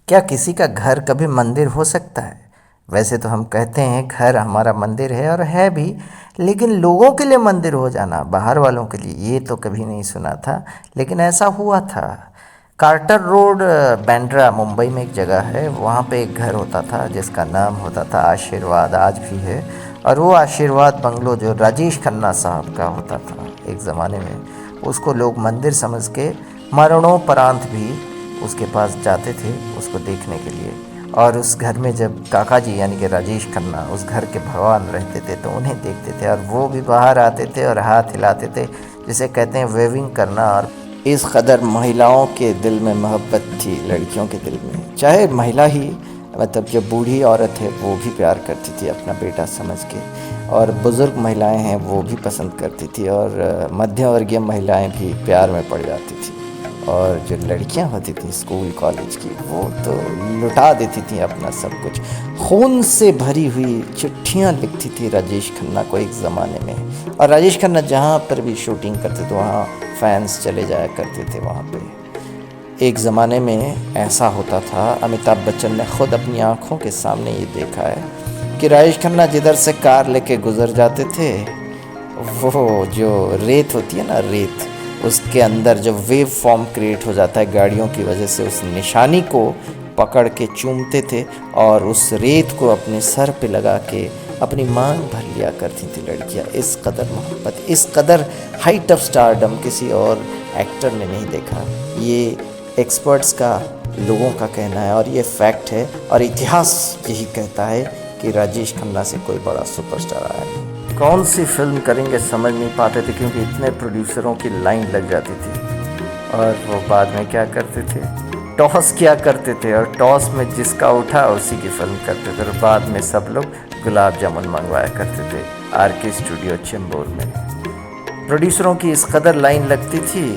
क्या किसी का घर कभी मंदिर हो सकता है? वैसे तो हम कहते हैं घर हमारा मंदिर है, और है भी। लेकिन लोगों के लिए मंदिर हो जाना, बाहर वालों के लिए, ये तो कभी नहीं सुना था। लेकिन ऐसा हुआ था। कार्टर रोड, बांद्रा, मुंबई में एक जगह है, वहाँ पे एक घर होता था जिसका नाम होता था आशीर्वाद, आज भी है। और वो आशीर्वाद बंगलो जो राजेश खन्ना साहब का होता था एक ज़माने में, उसको लोग मंदिर समझ के मरणोपरांत भी उसके पास जाते थे उसको देखने के लिए। और उस घर में जब काका जी यानी कि राजेश खन्ना उस घर के भगवान रहते थे तो उन्हें देखते थे, और वो भी बाहर आते थे और हाथ हिलाते थे, जिसे कहते हैं वेविंग करना। और इस कदर महिलाओं के दिल में मोहब्बत थी, लड़कियों के दिल में, चाहे महिला ही, मतलब जो बूढ़ी औरत है वो भी प्यार करती थी अपना बेटा समझ के, और बुज़ुर्ग महिलाएं हैं वो भी पसंद करती थी, और मध्य वर्गीय महिलाएं भी प्यार में पड़ जाती थी। और जो लड़कियां होती थी स्कूल कॉलेज की, वो तो लुटा देती थी अपना सब कुछ। खून से भरी हुई चिट्ठियां लिखती थी राजेश खन्ना को एक ज़माने में। और राजेश खन्ना जहाँ पर भी शूटिंग करते थे वहाँ फैंस चले जाया करते थे वहाँ पे। एक ज़माने में ऐसा होता था, अमिताभ बच्चन ने खुद अपनी आंखों के सामने ये देखा है कि राजेश खन्ना जिधर से कार लेके गुजर जाते थे, वो जो रेत होती है ना, रेत, उसके अंदर जब वेव फॉर्म क्रिएट हो जाता है गाड़ियों की वजह से, उस निशानी को पकड़ के चूमते थे और उस रेत को अपने सर पे लगा के अपनी मांग भर लिया करती थी लड़कियां। इस कदर मोहब्बत, इस कदर हाइट ऑफ स्टारडम किसी और एक्टर ने नहीं देखा। ये एक्सपर्ट्स का, लोगों का कहना है, और ये फैक्ट है, और इतिहास यही कहता है कि राजेश खन्ना से कोई बड़ा सुपरस्टार आया नहीं। कौन सी फिल्म करेंगे समझ नहीं पाते थे, क्योंकि इतने प्रोड्यूसरों की लाइन लग जाती थी। और वो बाद में क्या करते थे, टॉस किया करते थे, और टॉस में जिसका उठा उसी की फिल्म करते थे। और बाद में सब लोग गुलाब जामुन मंगवाया करते थे RK स्टूडियो चेंबूर में। प्रोड्यूसरों की इस कदर लाइन लगती थी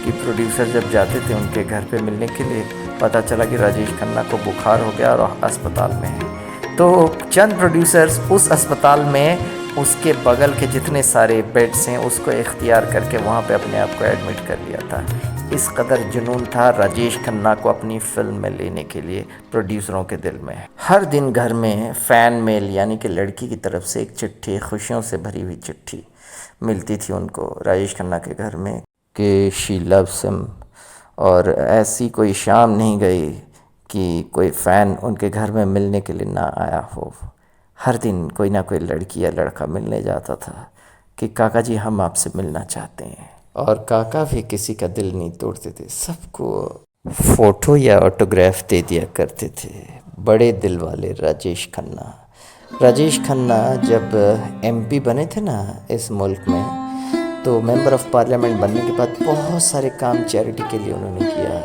कि प्रोड्यूसर जब जाते थे उनके घर पे मिलने के लिए, पता चला कि राजेश खन्ना को बुखार हो गया और अस्पताल में है, तो चंद प्रोड्यूसर्स उस अस्पताल में उसके बगल के जितने सारे बेड्स हैं उसको इख्तियार करके वहाँ पे अपने आप को एडमिट कर लिया था। इस कदर जुनून था राजेश खन्ना को अपनी फिल्म में लेने के लिए प्रोड्यूसरों के दिल में। हर दिन घर में फ़ैन मेल यानी कि लड़की की तरफ से एक चिट्ठी, खुशियों से भरी हुई चिट्ठी मिलती थी उनको राजेश खन्ना के घर में कि शी लव्स हिम। और ऐसी कोई शाम नहीं गई कि कोई फ़ैन उनके घर में मिलने के लिए ना आया हो। हर दिन कोई ना कोई लड़की या लड़का मिलने जाता था कि काका जी हम आपसे मिलना चाहते हैं। और काका भी किसी का दिल नहीं तोड़ते थे, सबको फ़ोटो या ऑटोग्राफ दे दिया करते थे। बड़े दिल वाले राजेश खन्ना। राजेश खन्ना जब MP बने थे ना इस मुल्क में, तो मेंबर ऑफ़ पार्लियामेंट बनने के बाद बहुत सारे काम चैरिटी के लिए उन्होंने किया।